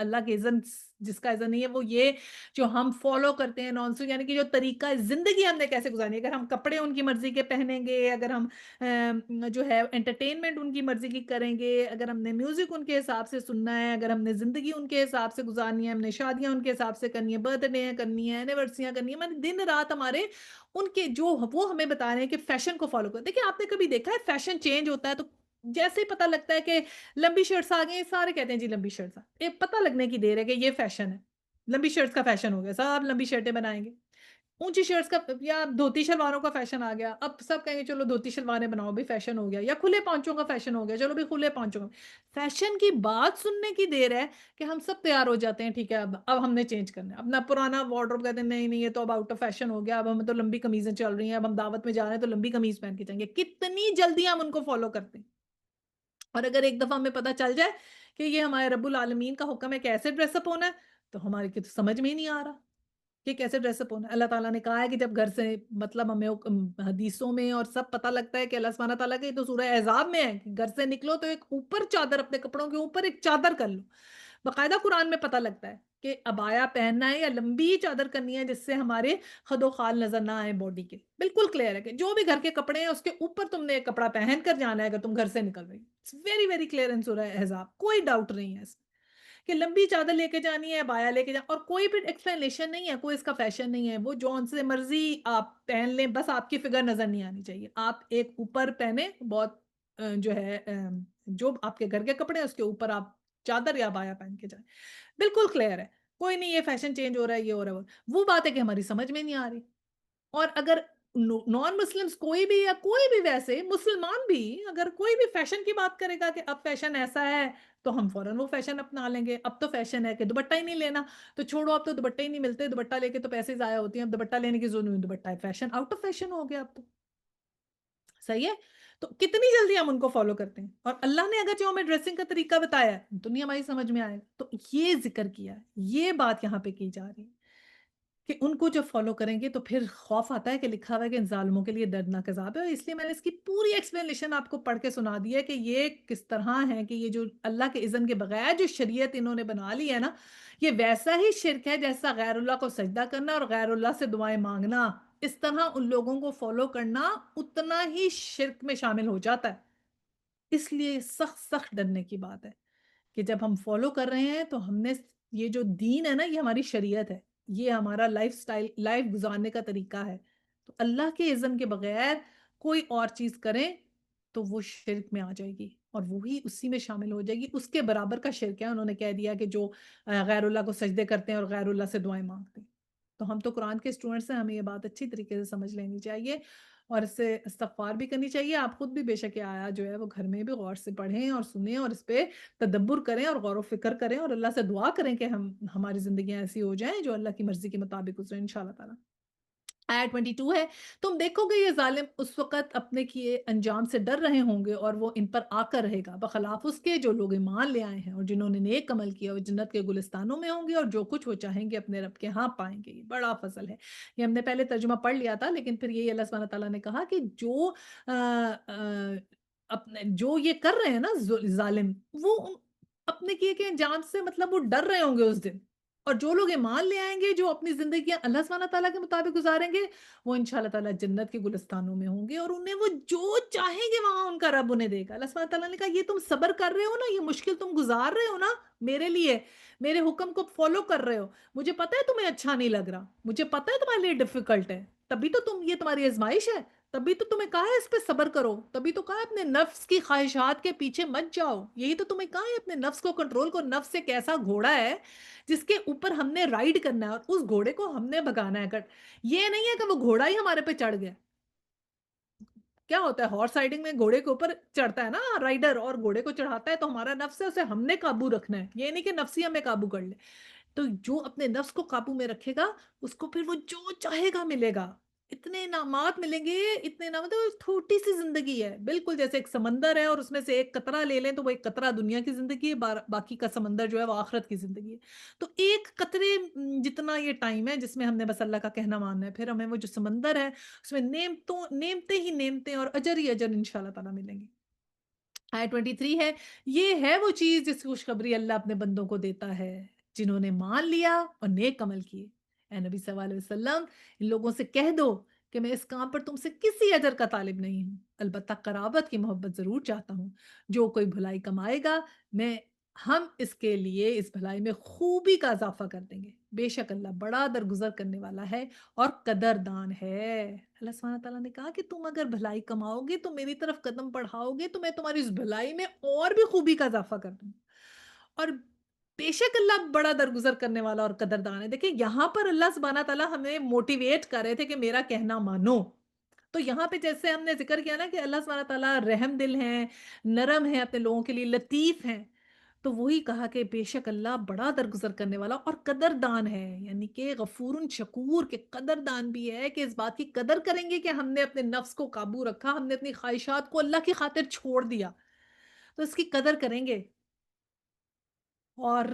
اللہ کے اذن جس کا اذن نہیں ہے وہ یہ جو ہم فالو کرتے ہیں نان یعنی کہ جو طریقہ زندگی ہم نے کیسے گزارنی ہے، اگر ہم کپڑے ان کی مرضی کے پہنیں گے، اگر ہم جو ہے انٹرٹینمنٹ ان کی مرضی کی کریں گے، اگر ہم نے میوزک ان کے حساب سے سننا ہے، اگر ہم نے زندگی ان کے حساب سے گزارنی ہے، ہم نے شادیاں ان کے حساب سے کرنی ہے، برتھ ڈے کرنی ہے، اینیورسریاں کرنی ہے، ہمارے دن رات ہمارے ان کے جو وہ ہمیں بتا رہے ہیں کہ فیشن کو فالو کریں۔ دیکھیں آپ نے کبھی دیکھا ہے فیشن چینج ہوتا ہے تو جیسے ہی پتہ لگتا ہے کہ لمبی شرٹس آ گئی ہیں، سارے کہتے ہیں جی لمبی شرٹس یہ پتہ لگنے کی دیر ہے کہ یہ فیشن ہے، لمبی شرٹس کا فیشن ہو گیا، سب لمبی شرٹیں بنائیں گے، اونچی شرٹس کا یا دھوتی شلواروں کا فیشن آ گیا، اب سب کہیں گے چلو دھوتی شلواریں بناؤ بھی فیشن ہو گیا، یا کھلے پانچوں کا فیشن ہو گیا، چلو بھی کھلے پانچوں کا فیشن کی بات سننے کی دیر ہے کہ ہم سب تیار ہو جاتے ہیں، ٹھیک ہے اب ہم نے چینج کرنا ہے اپنا پرانا وارڈروب، کہتے ہیں نہیں نہیں یہ تو اب آؤٹ آف فیشن ہو گیا، اب ہمیں تو لمبی قمیضیں چل رہی ہیں، اب ہم دعوت میں جا رہے ہیں تو لمبی قمیض پہن کے جائیں گے، کتنی جلدی ہم ان کو فالو کرتے ہیں۔ اور اگر ایک دفعہ ہمیں پتہ چل جائے کہ یہ ہمارے رب العالمین کا حکم ہے کہ ایسے ڈریس اپ ہونا ہے، تو ہمارے کی تو سمجھ میں ہی نہیں آ رہا کہ کیسے ڈریس اپ ہونا ہے۔ اللہ تعالیٰ نے کہا ہے کہ جب گھر سے مطلب ہمیں حدیثوں میں اور سب پتہ لگتا ہے کہ اللہ سبحانہ تعالیٰ کی تو سورہ احزاب میں ہے کہ گھر سے نکلو تو ایک اوپر چادر اپنے کپڑوں کے اوپر ایک چادر کر لو، باقاعدہ قرآن میں پتہ لگتا ہے کہ عبایا پہننا ہے یا لمبی چادر کرنی ہے جس سے ہمارے خد و خال نظر نہ آئے باڈی کے، بالکل کلیئر ہے کہ جو بھی گھر کے کپڑے ہیں اس کے اوپر تم نے ایک کپڑا پہن کر جانا ہے اگر تم گھر سے نکل رہی ہو، ویری ویری کلیئر ان سورہ احزاب، کوئی ڈاؤٹ نہیں ہے اس میں کہ لمبی چادر لے کے جانی ہے، بایا لے کے جا اور کوئی بھی ایکسپلینیشن نہیں ہے، کوئی اس کا فیشن نہیں ہے، وہ جون سے مرضی آپ پہن لیں، بس آپ کی فگر نظر نہیں آنی چاہیے، آپ ایک اوپر پہنے بہت جو ہے جو آپ کے گھر کے کپڑے ہیں اس کے اوپر آپ چادر یا بایا پہن کے جائیں، بالکل کلیئر ہے، کوئی نہیں یہ فیشن چینج ہو رہا ہے، یہ ہو رہا ہے، وہ بات ہے کہ ہماری سمجھ میں نہیں آ رہی۔ اور اگر نان مسلمز کوئی بھی یا کوئی بھی ویسے مسلمان بھی اگر کوئی بھی فیشن کی بات کرے گا کہ اب فیشن ایسا ہے تو ہم فوراً وہ فیشن اپنا لیں گے، اب تو فیشن ہے کہ دوپٹہ ہی نہیں لینا، تو چھوڑو اب تو دوپٹے ہی نہیں ملتے، دوپٹہ لے کے تو پیسے ضائع ہوتے ہیں، اب دوپٹہ لینے کی ضرورت نہیں، دوپٹہ فیشن آؤٹ آف فیشن ہو گیا اب تو، صحیح ہے؟ تو کتنی جلدی ہم ان کو فالو کرتے ہیں اور اللہ نے اگر جو ہمیں ڈریسنگ کا طریقہ بتایا ہے تو نہیں ہماری سمجھ میں آئے گا، تو یہ ذکر کیا ہے، یہ بات یہاں پہ کی جا رہی ہے کہ ان کو جب فالو کریں گے تو پھر خوف آتا ہے کہ لکھا ہوا ہے کہ ان ظالموں کے لیے دردناک عذاب ہے، اور اس لیے میں نے اس کی پوری ایکسپلینیشن آپ کو پڑھ کے سنا دی ہے کہ یہ کس طرح ہے کہ یہ جو اللہ کے اذن کے بغیر جو شریعت انہوں نے بنا لی ہے نا، یہ ویسا ہی شرک ہے جیسا غیر اللہ کو سجدہ کرنا اور غیر اللہ سے دعائیں مانگنا، اس طرح ان لوگوں کو فالو کرنا اتنا ہی شرک میں شامل ہو جاتا ہے، اس لیے سخت سخت ڈرنے کی بات ہے کہ جب ہم فالو کر رہے ہیں تو ہم نے یہ جو دین ہے نا یہ ہماری شریعت ہے، یہ ہمارا لائف سٹائل لائف گزارنے کا طریقہ ہے، تو اللہ کے اذن کے بغیر کوئی اور چیز کریں تو وہ شرک میں آ جائے گی اور وہی اسی میں شامل ہو جائے گی، اس کے برابر کا شرک ہے، انہوں نے کہہ دیا کہ جو غیر اللہ کو سجدے کرتے ہیں اور غیر اللہ سے دعائیں مانگتے ہیں، تو ہم تو قرآن کے اسٹوڈنٹس ہیں، ہمیں یہ بات اچھی طریقے سے سمجھ لینی چاہیے اور اس سے استغفار بھی کرنی چاہیے، آپ خود بھی بے شک یہ آیا جو ہے وہ گھر میں بھی غور سے پڑھیں اور سنیں اور اس پہ تدبر کریں اور غور و فکر کریں اور اللہ سے دعا کریں کہ ہماری زندگیاں ایسی ہو جائیں جو اللہ کی مرضی کے مطابق گزریں انشاءاللہ تعالی۔ آیت 22 ہے، تم دیکھو گے یہ ظالم اس وقت اپنے کیے انجام سے ڈر رہے ہوں گے اور وہ ان پر آ کر رہے گا، بخلاف اس کے جو لوگ ایمان لے آئے ہیں اور جنہوں نے نیک عمل کیا وہ جنت کے گلستانوں میں ہوں گے اور جو کچھ وہ چاہیں گے اپنے رب کے ہاں پائیں گے، یہ بڑا فضل ہے۔ یہ ہم نے پہلے ترجمہ پڑھ لیا تھا لیکن پھر یہی اللہ سبحانہ تعالیٰ نے کہا کہ جو آ، آ، اپنے جو یہ کر رہے ہیں نا ظالم، وہ اپنے کیے کے انجام سے مطلب وہ ڈر رہے ہوں گے اس دن، اور جو لوگ ایمان لے آئیں گے جو اپنی زندگیاں اللہ سبحانہ تعالیٰ کے مطابق گزاریں گے وہ انشاءاللہ تعالیٰ جنت کے گلستانوں میں ہوں گے اور انہیں وہ جو چاہیں گے وہاں ان کا رب انہیں دے گا۔ اللہ سبحانہ تعالیٰ نے کہا یہ تم صبر کر رہے ہو نا، یہ مشکل تم گزار رہے ہو نا میرے لیے، میرے حکم کو فالو کر رہے ہو، مجھے پتا ہے تمہیں اچھا نہیں لگ رہا، مجھے پتا ہے تمہارے لیے ڈیفیکلٹ ہے، تبھی تو تم یہ تمہاری آزمائش ہے، تبھی تو تمہیں کہا ہے اس پہ صبر کرو، تبھی تو کہا ہے اپنے نفس کی خواہشات کے پیچھے مت جاؤ، یہی تو تمہیں کہا ہے اپنے نفس کو کنٹرول کو، نفس ایک ایسا گھوڑا ہے جس کے اوپر ہم نے رائڈ کرنا ہے اور اس گھوڑے کو ہم نے بھگانا ہے، یہ نہیں ہے کہ وہ گھوڑا ہی ہمارے پہ چڑھ گیا، کیا ہوتا ہے ہارس رائڈنگ میں گھوڑے کے اوپر چڑھتا ہے نا رائڈر اور گھوڑے کو چڑھاتا ہے تو ہمارا نفس ہے اسے ہم نے قابو رکھنا ہے، یہ نہیں کہ نفسی ہمیں قابو کر لے، تو جو اپنے نفس کو قابو میں رکھے گا اس کو پھر وہ جو چاہے گا ملے گا، اتنے انعامات ملیں گے، اتنے انعامات، چھوٹی سی زندگی ہے بالکل جیسے ایک سمندر ہے اور اس میں سے ایک قطرہ لے لیں تو وہ ایک قطرہ دنیا کی زندگی ہے، باقی کا سمندر جو ہے وہ آخرت کی زندگی ہے، تو ایک قطرے جتنا یہ ٹائم ہے جس میں ہم نے بس اللہ کا کہنا ماننا ہے، پھر ہمیں وہ جو سمندر ہے اس میں نعمتیں ہی نعمتیں اور اجر ہی اجر انشاءاللہ تعالی ملیں گے۔ آیت 23 ہے، یہ ہے وہ چیز جس کی خوشخبری اللہ اپنے بندوں کو دیتا ہے جنہوں نے مان لیا اور نیک عمل کیے۔ اے نبی صلی اللہ علیہ وسلم، ان لوگوں سے کہہ دو کہ میں اس کام پر تم سے کسی اجر کا طالب نہیں ہوں، البتہ قرابت کی محبت ضرور چاہتا ہوں۔ جو کوئی بھلائی کمائے گا، میں ہم اس کے لیے اس بھلائی میں خوبی کا اضافہ کر دیں گے۔ بے شک اللہ بڑا درگزر کرنے والا ہے اور قدردان ہے۔ اللہ سبحانہ تعالیٰ نے کہا کہ تم اگر بھلائی کماؤ گے تو میری طرف قدم بڑھاؤ گے تو میں تمہاری اس بھلائی میں اور بھی خوبی کا اضافہ کر دوں گا۔ اور بے شک اللہ بڑا درگزر کرنے والا اور قدردان ہے۔ دیکھیں یہاں پر اللہ سبحانہ تعالیٰ ہمیں موٹیویٹ کر رہے تھے کہ میرا کہنا مانو۔ تو یہاں پہ جیسے ہم نے ذکر کیا نا کہ اللہ سبحانہ تعالیٰ رحم دل ہیں، نرم ہیں، اپنے لوگوں کے لیے لطیف ہیں، تو وہی کہا کہ بے شک اللہ بڑا درگزر کرنے والا اور قدردان ہے، یعنی کہ غفور شکور، کہ قدردان بھی ہے کہ اس بات کی قدر کریں گے کہ ہم نے اپنے نفس کو قابو رکھا، ہم نے اپنی خواہشات کو اللہ کی خاطر چھوڑ دیا، تو اس کی قدر کریں گے۔ اور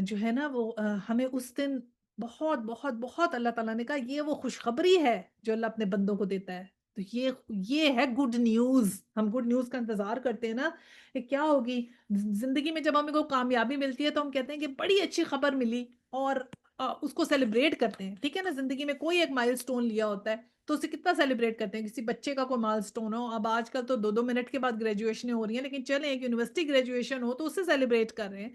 جو ہے نا وہ ہمیں اس دن بہت بہت بہت اللہ تعالیٰ نے کہا یہ وہ خوشخبری ہے جو اللہ اپنے بندوں کو دیتا ہے۔ تو یہ ہے گڈ نیوز، ہم گڈ نیوز کا انتظار کرتے ہیں نا کہ کیا ہوگی زندگی میں جب ہمیں کوئی کامیابی ملتی ہے تو ہم کہتے ہیں کہ بڑی اچھی خبر ملی، اور اس کو سیلیبریٹ کرتے ہیں، ٹھیک ہے نا، زندگی میں کوئی ایک مائل سٹون لیا ہوتا ہے تو اسے کتنا سیلیبریٹ کرتے ہیں، کسی بچے کا کوئی مائل سٹون ہو، اب آج کل تو 2 2 منٹ کے بعد گریجویشنیں ہو رہی ہیں، لیکن چلیں ایک یونیورسٹی گریجویشن ہو تو اسے سیلیبریٹ کر رہے ہیں،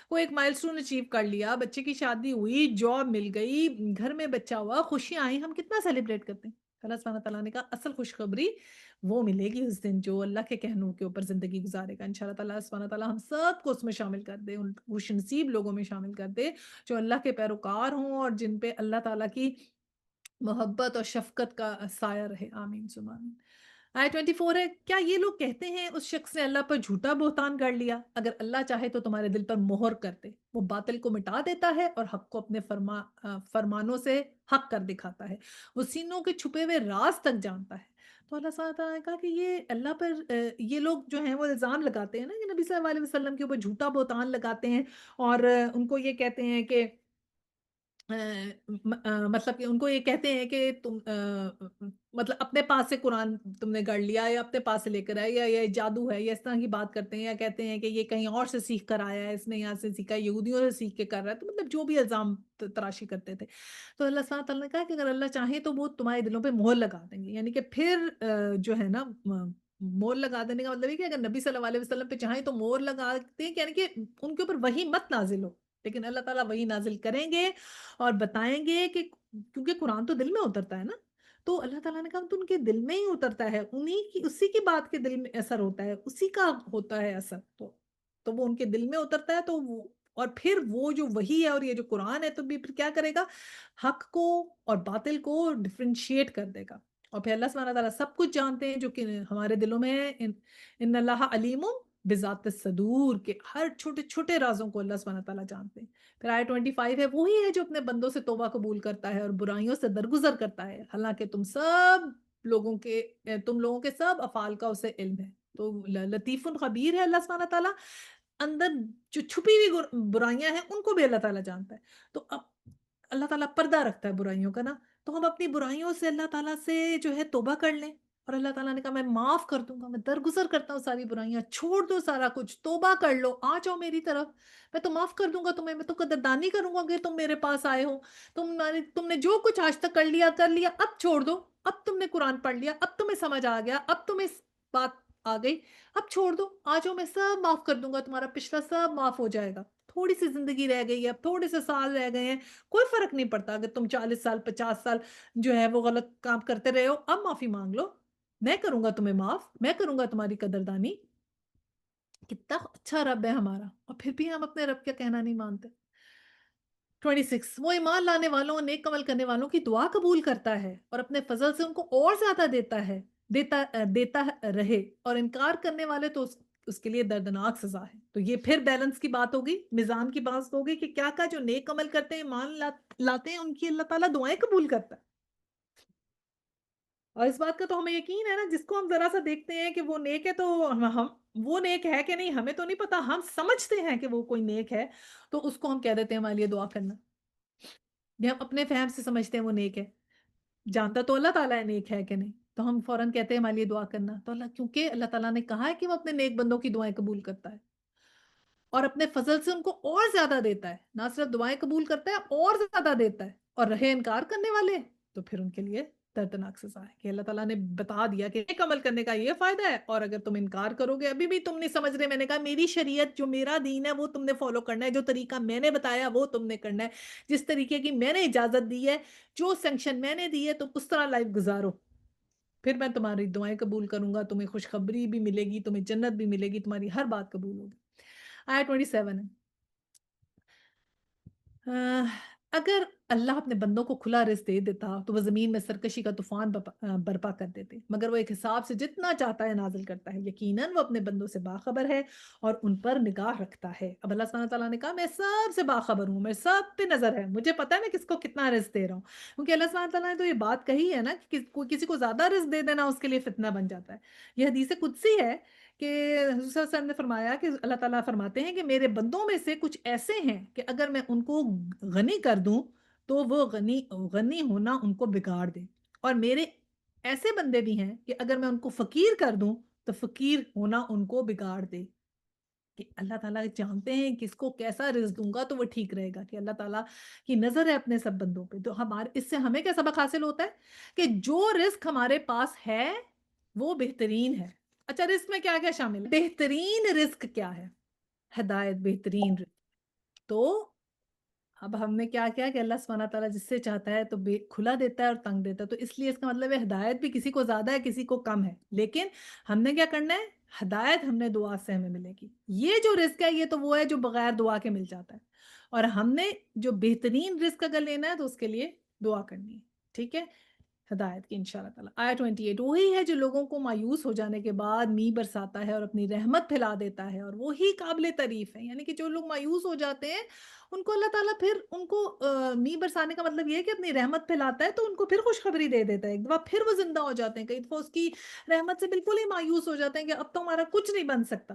کوئی ایک مائل سٹون اچیو کر لیا، بچے کی شادی ہوئی، جاب مل گئی، گھر میں بچہ ہوا، خوشیاں آئیں، ہم کتنا سیلیبریٹ کرتے ہیں۔ اللہ سبحانہ تعالیٰ نے کہا اصل خوشخبری وہ ملے گی اس دن جو اللہ کے کہنوں کے اوپر زندگی گزارے گا، انشاءاللہ تعالیٰ سبحانہ تعالیٰ ہم سب کو اس میں شامل کر دے، ان خوش نصیب لوگوں میں شامل کر دے جو اللہ کے پیروکار ہوں اور جن پہ اللہ تعالیٰ کی محبت اور شفقت کا سایہ رہے، آمین ثم آمین۔ آیت 24 ہے، کیا یہ لوگ کہتے ہیں اس شخص نے اللہ پر جھوٹا بہتان گڑھ لیا؟ اگر اللہ چاہے تو تمہارے دل پر مہر کر دے، وہ باطل کو مٹا دیتا ہے اور حق کو اپنے فرمانوں سے حق کر دکھاتا ہے، وہ سینوں کے چھپے ہوئے راز تک جانتا ہے۔ تو اللہ سبحانہ تعالیٰ نے کہا کہ یہ اللہ پر یہ لوگ جو ہیں وہ الزام لگاتے ہیں نا کہ نبی صلی اللہ علیہ وسلم کے اوپر جھوٹا بہتان لگاتے ہیں، اور ان کو یہ کہتے ہیں کہ مطلب کہ ان کو یہ کہتے ہیں کہ تم مطلب اپنے پاس سے قرآن تم نے گڑھ لیا یا اپنے پاس سے لے کر آئے، یا یہ جادو ہے، یا اس طرح کی بات کرتے ہیں، یا کہتے ہیں کہ یہ کہیں اور سے سیکھ کر آیا ہے، اس نے یہاں سے سیکھا ہے، یہودیوں سے سیکھ کے کر رہا ہے، تو مطلب جو بھی الزام تراشی کرتے تھے۔ تو اللہ سبحانہ تعالیٰ نے کہا کہ اگر اللہ چاہے تو وہ تمہارے دلوں پہ مہر لگا دیں گے، یعنی کہ پھر جو ہے نا مہر لگا دینے کا مطلب ہے کہ اگر نبی صلی اللہ علیہ وسلم پہ چاہیں تو مہر لگا دیں، یعنی کہ ان کے اوپر وحی مت نازل ہو، لیکن اللہ تعالیٰ وحی نازل کریں گے اور بتائیں گے کہ کیونکہ قرآن تو دل میں اترتا ہے نا، تو اللہ تعالیٰ نے کہا تو ان کے دل میں ہی اترتا ہے، انہی کی اسی کی بات کے دل میں اثر ہوتا ہے، اسی کا ہوتا ہے اثر، تو وہ ان کے دل میں اترتا ہے، تو وہ اور پھر وہ جو وحی ہے اور یہ جو قرآن ہے تو بھی پھر کیا کرے گا، حق کو اور باطل کو ڈفرینشیٹ کر دے گا، اور پھر اللہ سبحانہ تعالیٰ سب کچھ جانتے ہیں جو کہ ہمارے دلوں میں ہے، ان اللہ علیم بذات الصدور، کے ہر چھوٹے چھوٹے رازوں کو اللہ سبحانہ تعالیٰ جانتے ہیں۔ پھر آیت 25 ہے، وہی ہے جو اپنے بندوں سے توبہ قبول کرتا ہے اور برائیوں سے درگزر کرتا ہے، حالانکہ تم لوگوں کے سب افعال کا اسے علم ہے۔ تو لطیف خبیر ہے اللہ سبحانہ تعالیٰ، اندر جو چھپی ہوئی برائیاں ہیں ان کو بھی اللہ تعالیٰ جانتا ہے۔ تو اب اللہ تعالیٰ پردہ رکھتا ہے برائیوں کا نا، تو ہم اپنی برائیوں سے اللہ تعالیٰ سے جو ہے توبہ کر لیں، اور اللہ تعالیٰ نے کہا میں معاف کر دوں گا، میں درگزر کرتا ہوں ساری برائیاں، چھوڑ دو سارا کچھ، توبہ کر لو، آ جاؤ میری طرف، میں تو معاف کر دوں گا تمہیں، میں تو قدردانی کروں گا کہ تم میرے پاس آئے ہو، تم نے جو کچھ آج تک کر لیا، اب چھوڑ دو، اب تم نے قرآن پڑھ لیا، اب تمہیں سمجھ آ گیا، اب تمہیں بات آ گئی، اب چھوڑ دو، آ جاؤ، میں سب معاف کر دوں گا، تمہارا پچھلا سب معاف ہو جائے گا، تھوڑی سی زندگی رہ گئی ہے، اب تھوڑے سے سال رہ گئے ہیں، کوئی فرق نہیں پڑتا اگر تم 40 سال 50 سال جو ہے وہ غلط کام کرتے رہے ہو، اب معافی مانگ لو، میں کروں گا تمہیں معاف، میں کروں گا تمہاری قدردانی۔ کتنا اچھا رب ہے ہمارا، اور پھر بھی ہم اپنے رب کا کہنا نہیں مانتے۔ 26 وہ ایمان لانے والوں اور نیک عمل کرنے والوں کی دعا قبول کرتا ہے اور اپنے فضل سے ان کو اور زیادہ دیتا رہے، اور انکار کرنے والے تو اس کے لیے دردناک سزا ہے۔ تو یہ پھر بیلنس کی بات ہوگی، میزان کی بات ہوگی کہ کیا جو نیک عمل کرتے ہیں، ایمان لاتے ہیں، ان کی اللہ تعالیٰ دعائیں قبول کرتا ہے، اور اس بات کا تو ہمیں یقین ہے نا، جس کو ہم ذرا سا دیکھتے ہیں کہ وہ نیک ہے تو ہم وہ نیک ہے کہ نہیں ہمیں تو نہیں پتا، ہم سمجھتے ہیں کہ وہ کوئی نیک ہے تو اس کو ہم کہہ دیتے ہیں ہمارے لیے دعا کرنا، یہ ہم اپنے فہم سے سمجھتے ہیں وہ نیک ہے، جانتا تو اللہ تعالیٰ ہے نیک ہے کہ نہیں۔ تو ہم فوراً کہتے ہیں ہمارے لیے دعا کرنا، تو کیونکہ اللہ تعالیٰ نے کہا ہے کہ وہ اپنے نیک بندوں کی دعائیں قبول کرتا ہے اور اپنے فضل سے ان کو اور زیادہ دیتا ہے، نہ صرف دعائیں قبول کرتا ہے اور زیادہ دیتا ہے، اور رہے انکار کرنے والے تو پھر ان کے لیے دردناک سزا ہے کہ اللہ تعالیٰ نے بتا دیا کہ ایک عمل کرنے کا یہ فائدہ ہے، اور اگر تم انکار کرو گے ابھی بھی تم نہیں سمجھ رہے، میں نے کہا میری شریعت جو میرا دین ہے وہ تم نے فالو کرنا ہے، جو طریقہ میں نے بتایا وہ تم نے کرنا ہے، جس طریقے کی میں نے اجازت دی ہے، جو سینکشن میں نے دی ہے تم اس طرح لائف گزارو، پھر میں تمہاری دعائیں قبول کروں گا، تمہیں خوشخبری بھی ملے گی، تمہیں جنت بھی ملے گی، تمہاری ہر بات قبول ہوگی۔ آیت 27 ہے، آہ، اگر اللہ اپنے بندوں کو کھلا رزق دے دیتا تو وہ زمین میں سرکشی کا طوفان برپا کر دیتے، مگر وہ ایک حساب سے جتنا چاہتا ہے نازل کرتا ہے، یقیناً وہ اپنے بندوں سے باخبر ہے اور ان پر نگاہ رکھتا ہے۔ اب اللہ سبحانہ تعالیٰ نے کہا میں سب سے باخبر ہوں، میں سب پہ نظر ہے، مجھے پتا ہے میں کس کو کتنا رزق دے رہا ہوں، کیونکہ اللہ سبحانہ تعالیٰ نے تو یہ بات کہی ہے نا کہ کوئی کسی کو زیادہ رزق دے دینا اس کے لیے فتنہ بن جاتا ہے۔ یہ حدیث قدسی ہے کہ حضور صلی اللہ علیہ وسلم نے فرمایا کہ اللہ تعالیٰ فرماتے ہیں کہ میرے بندوں میں سے کچھ ایسے ہیں کہ اگر میں ان کو غنی کر دوں تو وہ غنی غنی ہونا ان کو بگاڑ دے، اور میرے ایسے بندے بھی ہیں کہ اگر میں ان کو فقیر کر دوں تو فقیر ہونا ان کو بگاڑ دے، کہ اللہ تعالیٰ جانتے ہیں کس کو کیسا رزق دوں گا تو وہ ٹھیک رہے گا، کہ اللہ تعالیٰ کی نظر ہے اپنے سب بندوں پہ۔ تو ہمارے اس سے ہمیں کیا سبق حاصل ہوتا ہے کہ جو رزق ہمارے پاس ہے وہ بہترین ہے۔ اچھا رزق میں کیا کیا شامل ہے؟ بہترین رزق کیا ہے؟ ہدایت بہترین رزق۔ تو اب ہم نے کیا کیا کہ اللہ سبحانہ تعالیٰ جس سے چاہتا ہے تو کھلا دیتا ہے اور تنگ دیتا ہے، تو اس لیے اس کا مطلب ہے ہدایت بھی کسی کو زیادہ ہے کسی کو کم ہے، لیکن ہم نے کیا کرنا ہے؟ ہدایت ہم نے دعا سے ہمیں ملے گی۔ یہ جو رزق ہے یہ تو وہ ہے جو بغیر دعا کے مل جاتا ہے، اور ہم نے جو بہترین رزق اگر لینا ہے تو اس کے لیے دعا کرنی ہے، ٹھیک ہے؟ ہدایت کی انشاءاللہ تعالیٰ۔ آیت 28 وہی ہے جو لوگوں کو مایوس ہو جانے کے بعد می برساتا ہے اور اپنی رحمت پھیلا دیتا ہے، اور وہی قابل تعریف ہے، یعنی کہ جو لوگ مایوس ہو جاتے ہیں ان کو اللہ تعالیٰ پھر ان کو می برسانے کا مطلب یہ ہے کہ اپنی رحمت پھیلاتا ہے تو ان کو پھر خوشخبری دے دیتا ہے، ایک دفعہ پھر وہ زندہ ہو جاتے ہیں، کئی دفعہ اس کی رحمت سے بالکل ہی مایوس ہو جاتے ہیں کہ اب تو ہمارا کچھ نہیں بن سکتا،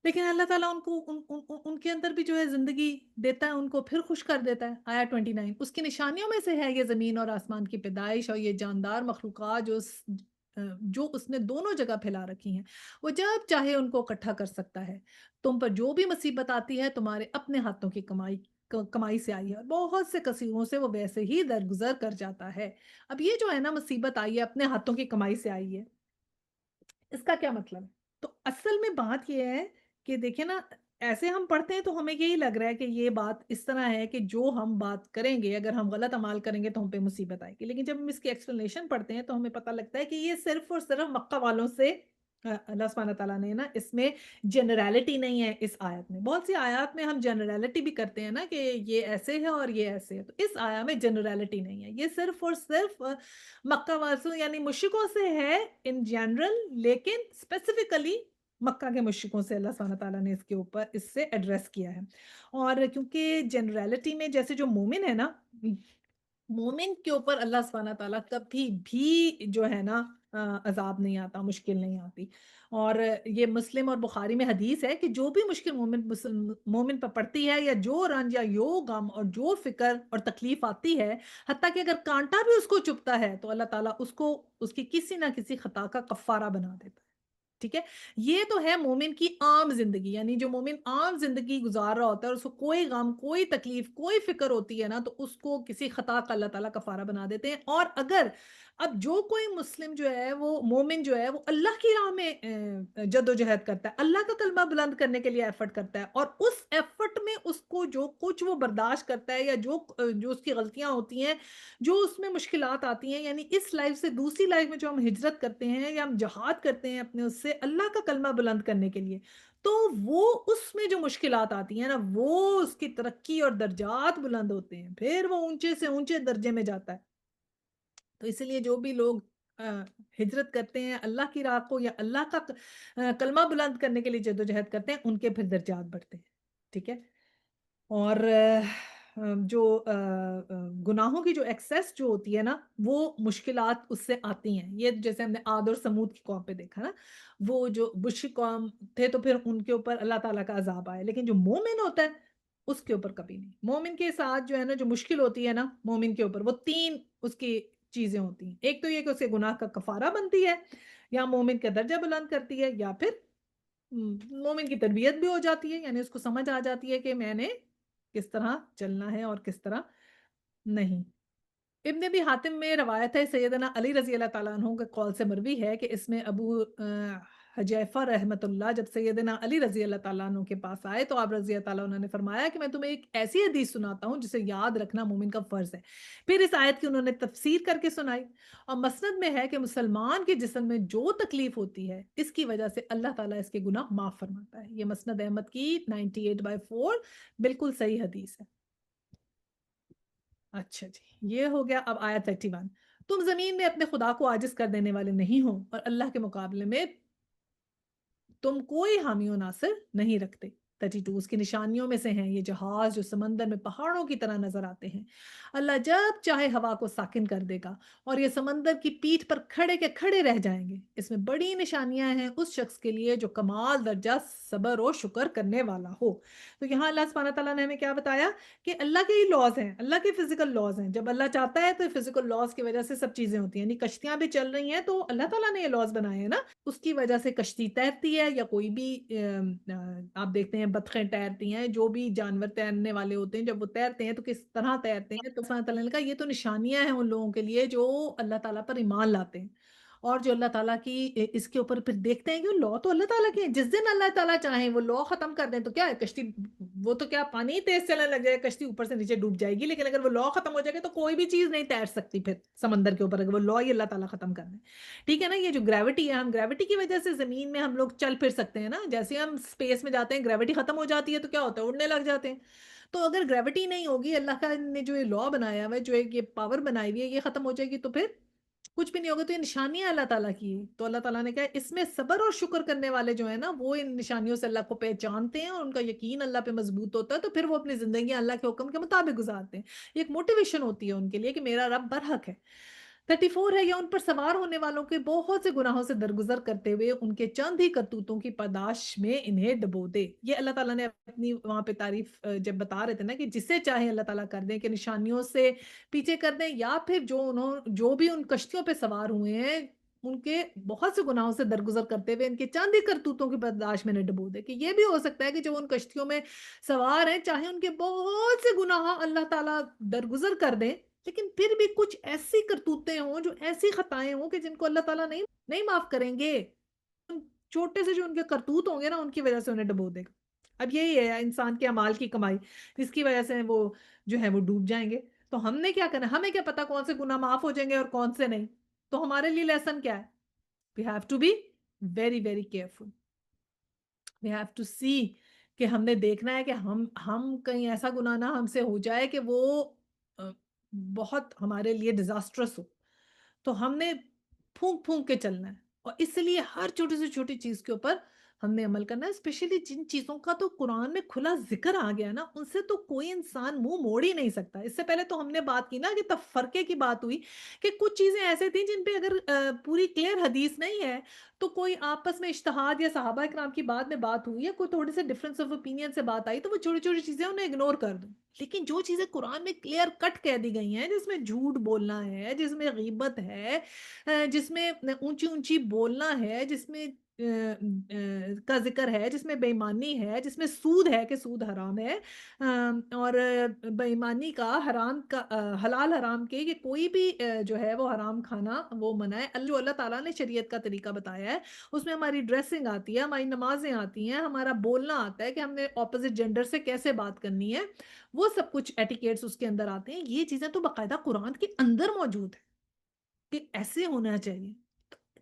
لیکن اللہ تعالیٰ ان کو ان کے اندر بھی جو ہے زندگی دیتا ہے، ان کو پھر خوش کر دیتا ہے۔ آیا 29 اس کی نشانیوں میں سے ہے یہ زمین اور آسمان کی پیدائش اور یہ جاندار مخلوقات جو اس نے دونوں جگہ پھیلا رکھی ہیں، وہ جب چاہے ان کو اکٹھا کر سکتا ہے۔ تم پر جو بھی مصیبت آتی ہے تمہارے اپنے ہاتھوں کی کمائی سے آئی ہے، اور بہت سے کثیروں سے وہ ویسے ہی درگزر کر جاتا ہے۔ اب یہ جو ہے نا مصیبت آئی ہے اپنے ہاتھوں کی کمائی سے آئی ہے، اس کا کیا مطلب ہے؟ تو اصل میں بات یہ ہے کہ دیکھیں نا، ایسے ہم پڑھتے ہیں تو ہمیں یہی لگ رہا ہے کہ یہ بات اس طرح ہے کہ جو ہم بات کریں گے اگر ہم غلط عمال کریں گے تو ہم پہ مصیبت آئے گی، لیکن جب ہم اس کی ایکسپلینیشن پڑھتے ہیں تو ہمیں پتہ لگتا ہے کہ یہ صرف اور صرف مکہ والوں سے اللہ سبحانہ تعالیٰ نے نا اس میں جنرالٹی نہیں ہے، اس آیت میں بہت سی آیات میں ہم جنرالٹی بھی کرتے ہیں نا کہ یہ ایسے ہے اور یہ ایسے ہے، تو اس آیا میں جنرالٹی نہیں ہے، یہ صرف اور صرف مکہ والوں یعنی مشرکوں سے ہے ان جنرل، لیکن اسپیسیفکلی مکہ کے مشرکوں سے اللہ سبحانہ تعالیٰ نے اس کے اوپر اس سے ایڈریس کیا ہے، اور کیونکہ جنرالٹی میں جیسے جو مومن ہے نا، مومن کے اوپر اللہ سبحانہ تعالیٰ کبھی بھی جو ہے نا عذاب نہیں آتا، مشکل نہیں آتی، اور یہ مسلم اور بخاری میں حدیث ہے کہ جو بھی مشکل مومن پر پڑتی ہے، یا جو رنج یا جو غم اور جو فکر اور تکلیف آتی ہے، حتیٰ کہ اگر کانٹا بھی اس کو چبھتا ہے تو اللہ تعالیٰ اس کو اس کی کسی نہ کسی خطا کا کفارہ بنا دیتا ہے، ٹھیک ہے؟ یہ تو ہے مومن کی عام زندگی، یعنی جو مومن عام زندگی گزار رہا ہوتا ہے اور اس کو کوئی غم کوئی تکلیف کوئی فکر ہوتی ہے نا تو اس کو کسی خطا کا اللہ تعالیٰ کفارہ بنا دیتے ہیں، اور اگر اب جو کوئی مسلم جو ہے وہ مومن جو ہے وہ اللہ کی راہ میں جد و جہد کرتا ہے، اللہ کا کلمہ بلند کرنے کے لیے ایفرٹ کرتا ہے، اور اس ایفرٹ میں اس کو جو کچھ وہ برداشت کرتا ہے یا جو اس کی غلطیاں ہوتی ہیں، جو اس میں مشکلات آتی ہیں، یعنی اس لائف سے دوسری لائف میں جو ہم ہجرت کرتے ہیں یا ہم جہاد کرتے ہیں اپنے اس سے اللہ کا کلمہ بلند کرنے کے لیے، تو وہ اس میں جو مشکلات آتی ہیں نا وہ اس کی ترقی اور درجات بلند ہوتے ہیں، پھر وہ اونچے سے اونچے درجے میں جاتا ہے۔ تو اسی لیے جو بھی لوگ ہجرت کرتے ہیں اللہ کی راہ کو یا اللہ کا کلمہ بلند کرنے کے لیے جدوجہد کرتے ہیں ان کے پھر درجات بڑھتے ہیں، ٹھیک ہے؟ اور جو گناہوں کی جو ایکسیس جو ہوتی ہے نا وہ مشکلات اس سے آتی ہیں، یہ جیسے ہم نے عاد اور سمود کی قوم پہ دیکھا نا، وہ جو بشری قوم تھے تو پھر ان کے اوپر اللہ تعالیٰ کا عذاب آیا، لیکن جو مومن ہوتا ہے اس کے اوپر کبھی نہیں، مومن کے ساتھ جو ہے نا جو مشکل ہوتی ہے نا مومن کے اوپر وہ تین اس کی چیزیں ہوتی ہیں۔ ایک تو یہ کہ اس کے گناہ کا کفارہ بنتی ہے، یا مومن کا درجہ بلند کرتی ہے، یا پھر مومن کی تربیت بھی ہو جاتی ہے، یعنی اس کو سمجھ آ جاتی ہے کہ میں نے کس طرح چلنا ہے اور کس طرح نہیں۔ ابن ابی حاتم میں روایت ہے سیدنا علی رضی اللہ تعالیٰ عنہ کے قول سے مروی ہے کہ اس میں ابو حجیفہ رحمۃ اللہ جب سیدنا علی رضی اللہ تعالیٰ عنہ کے پاس آئے تو آپ رضی اللہ تعالیٰ عنہ نے فرمایا کہ میں تمہیں ایک ایسی حدیث سناتا ہوں جسے یاد رکھنا مومن کا فرض ہے۔ پھر اس آیت کی انہوں نے تفسیر کر کے سنائی، اور مسند میں ہے کہ مسلمان کے جسم میں جو تکلیف ہوتی ہے اس کی وجہ سے اللہ تعالیٰ اس کے گناہ معاف فرماتا ہے۔ یہ مسند احمد کی 98/4 بالکل صحیح حدیث ہے۔ اچھا جی، یہ ہو گیا۔ اب آیت 31، تم زمین میں اپنے خدا کو عاجز کر دینے والے نہیں ہو اور اللہ کے مقابلے میں تم کوئی حامی و ناصر نہیں رکھتے۔ 32 اس کی نشانیوں میں سے ہیں یہ جہاز جو سمندر میں پہاڑوں کی طرح نظر آتے ہیں۔ اللہ جب چاہے ہوا کو ساکن کر دے گا اور یہ سمندر کی پیٹھ پر کھڑے کے کھڑے رہ جائیں گے۔ اس میں بڑی نشانیاں ہیں اس شخص کے لیے جو کمال درجہ صبر و شکر کرنے والا ہو۔ تو یہاں اللہ سبحانہ تعالیٰ نے ہمیں کیا بتایا کہ اللہ کے ہی لاز ہیں، اللہ کے فزیکل لاز ہیں۔ جب اللہ چاہتا ہے تو فزیکل لاز کی وجہ سے سب چیزیں ہوتی ہیں، یعنی کشتیاں بھی چل رہی ہیں تو اللہ تعالیٰ نے یہ لاز بنائے ہیں نا، اس کی وجہ سے کشتی تیرتی ہے، یا کوئی بھی آپ دیکھتے ہیں بطخیں تیرتی ہیں، جو بھی جانور تیرنے والے ہوتے ہیں جب وہ تیرتے ہیں تو کس طرح تیرتے ہیں۔ تو اللہ تعالیٰ نے کہا یہ تو نشانیاں ہیں ان لوگوں کے لیے جو اللہ تعالیٰ پر ایمان لاتے ہیں، اور جو اللہ تعالیٰ کی اس کے اوپر پھر دیکھتے ہیں کہ وہ لا تو اللہ تعالیٰ کے ہیں۔ جس دن اللہ تعالیٰ چاہیں وہ لا ختم کر دیں تو کیا ہے، کشتی وہ تو کیا پانی تیز چلنے لگ جائے کشتی اوپر سے نیچے ڈوب جائے گی، لیکن اگر وہ لا ختم ہو جائے گا تو کوئی بھی چیز نہیں تیر سکتی پھر سمندر کے اوپر، اگر وہ لا ہی اللہ تعالیٰ ختم کر دیں۔ ٹھیک ہے نا، یہ جو گریوٹی ہے، ہم گریوٹی کی وجہ سے زمین میں ہم لوگ چل پھر سکتے ہیں نا، جیسے ہم اسپیس میں جاتے ہیں گریوٹی ختم ہو جاتی ہے تو کیا ہوتا ہے، اڑنے لگ جاتے ہیں۔ تو اگر گریوٹی نہیں ہوگی، اللہ کا نے جو یہ لا بنایا ہوا ہے، جو ایک یہ پاور بنائی ہوئی ہے، یہ ختم ہو جائے گی تو پھر کچھ بھی نہیں ہوگا۔ تو یہ نشانیاں اللہ تعالیٰ کی ہیں۔ تو اللہ تعالیٰ نے کہا اس میں صبر اور شکر کرنے والے جو ہیں نا وہ ان نشانیوں سے اللہ کو پہچانتے ہیں اور ان کا یقین اللہ پہ مضبوط ہوتا ہے، تو پھر وہ اپنی زندگیاں اللہ کے حکم کے مطابق گزارتے ہیں۔ یہ ایک موٹیویشن ہوتی ہے ان کے لیے کہ میرا رب برحق ہے۔ 34 ہے، یا ان پر سوار ہونے والوں کے بہت سے گناہوں سے درگزر کرتے ہوئے ان کے چند ہی کرتوتوں کی پاداش میں انہیں ڈبو دے۔ یہ اللہ تعالیٰ نے اپنی وہاں پہ تعریف جب بتا رہے تھے نا کہ جسے چاہے اللہ تعالیٰ کر دیں کہ نشانیوں سے پیچھے کر دیں، یا پھر جو بھی ان کشتیوں پہ سوار ہوئے ہیں ان کے بہت سے گناہوں سے درگزر کرتے ہوئے ان کے چند ہی کرتوتوں کی پاداش میں انہیں ڈبو دے۔ کہ یہ بھی ہو سکتا ہے کہ جو ان کشتیوں میں سوار ہیں چاہے ان کے بہت سے گناہ اللہ تعالیٰ درگزر کر دیں، لیکن پھر بھی کچھ ایسی کرتوتیں ہوں، جو ایسی خطائیں ہوں کہ جن کو اللہ تعالیٰ نہیں معاف کریں گے۔ ان چھوٹے سے جو ان کے کرتوت ہوں گے نا ان کی وجہ سے انہیں ڈبو دے گا۔ اب یہی ہے انسان کے اعمال کی کمائی، جس کی وجہ سے وہ جو ہے وہ ڈوب جائیں گے۔ تو ہم نے کیا کرنا، ہمیں کیا پتا کون سے گناہ معاف ہو جائیں گے اور کون سے نہیں۔ تو ہمارے لیے لیسن کیا ہے، we have to be very very careful. We have to see کہ ہم نے دیکھنا ہے کہ ہم کہیں ایسا گناہ نہ ہم سے ہو جائے کہ وہ بہت ہمارے لیے ڈیزاسٹرس ہو۔ تو ہم نے پھونک پھونک کے چلنا ہے، اور اس لیے ہر چھوٹی سے چھوٹی چیز کے اوپر ہم نے عمل کرنا ہے۔ اسپیشلی جن چیزوں کا تو قرآن میں کھلا ذکر آ گیا نا ان سے تو کوئی انسان منہ موڑ ہی نہیں سکتا۔ اس سے پہلے تو ہم نے بات کی نا کہ تفرقے کی بات ہوئی کہ کچھ چیزیں ایسے تھیں جن پہ اگر پوری کلیئر حدیث نہیں ہے تو کوئی آپس میں اجتہاد یا صحابہ کرام کی بعد میں بات ہوئی ہے، کوئی تھوڑے سے ڈفرینس آف اوپینین سے بات آئی تو وہ چھوٹی چھوٹی چیزیں انہیں اگنور کر دوں۔ لیکن جو چیزیں قرآن میں کلیئر کٹ کہہ دی گئی ہیں، جس میں جھوٹ بولنا ہے، جس میں غیبت ہے، جس میں اونچی اونچی بولنا ہے، جس میں کا ذکر ہے، جس میں بے ایمانی ہے، جس میں سود ہے کہ سود حرام ہے، اور بے ایمانی کا حرام کا حلال حرام کے کہ کوئی بھی جو ہے وہ حرام کھانا وہ منع ہے۔ جو اللہ تعالیٰ نے شریعت کا طریقہ بتایا ہے اس میں ہماری ڈریسنگ آتی ہے، ہماری نمازیں آتی ہیں، ہمارا بولنا آتا ہے کہ ہم نے اپوزٹ جینڈر سے کیسے بات کرنی ہے، وہ سب کچھ ایٹیکیٹس اس کے اندر آتے ہیں۔ یہ چیزیں تو باقاعدہ قرآن کے اندر موجود ہے کہ ایسے ہونا چاہیے۔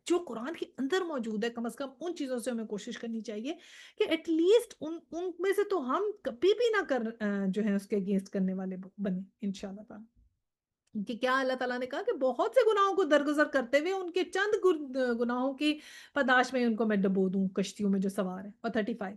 جو قرآن کے اندر موجود ہے کم از کم ان چیزوں سے ہمیں کوشش کرنی چاہیے کہ ایٹ لیسٹ ان میں سے تو ہم کبھی بھی نہ جو ہے اس کے اگینسٹ کرنے والے بنے انشاءاللہ تعالی۔ کہ کیا اللہ تعالیٰ نے کہا کہ بہت سے گناہوں کو درگزر کرتے ہوئے ان کے چند گناہوں کی پاداش میں ان کو میں ڈبو دوں کشتیوں میں جو سوار ہیں۔ اور 35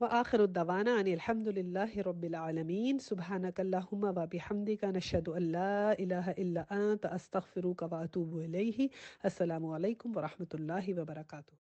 وآخر الدعوانا أن الحمد لله رب العالمين سبحانك اللهم وبحمدك نشهد أن لا إله إلا أنت أستغفرك وأتوب إليه. السلام عليكم ورحمة الله وبركاته.